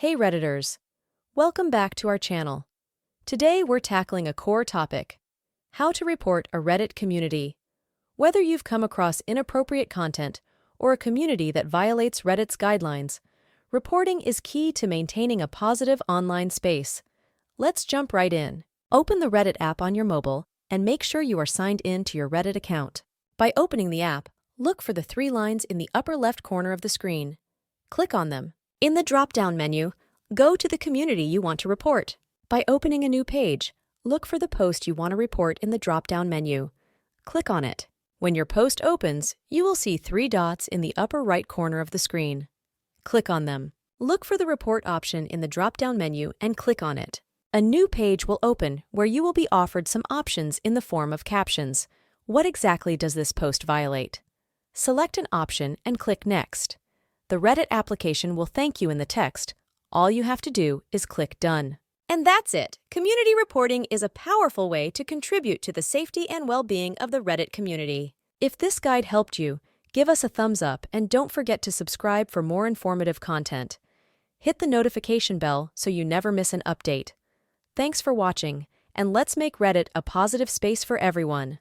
Hey Redditors! Welcome back to our channel. Today we're tackling a core topic: how to report a Reddit community. Whether you've come across inappropriate content or a community that violates Reddit's guidelines, reporting is key to maintaining a positive online space. Let's jump right in. Open the Reddit app on your mobile and make sure you are signed in to your Reddit account. By opening the app, look for the three lines in the upper left corner of the screen. Click on them. In the drop-down menu, go to the community you want to report. By opening a new page, look for the post you want to report in the drop-down menu. Click on it. When your post opens, you will see three dots in the upper right corner of the screen. Click on them. Look for the report option in the drop-down menu and click on it. A new page will open where you will be offered some options in the form of captions. What exactly does this post violate? Select an option and click Next. The Reddit application will thank you in the text. All you have to do is click Done. And that's it. Community reporting is a powerful way to contribute to the safety and well-being of the Reddit community. If this guide helped you, give us a thumbs up and don't forget to subscribe for more informative content. Hit the notification bell so you never miss an update. Thanks for watching, and let's make Reddit a positive space for everyone.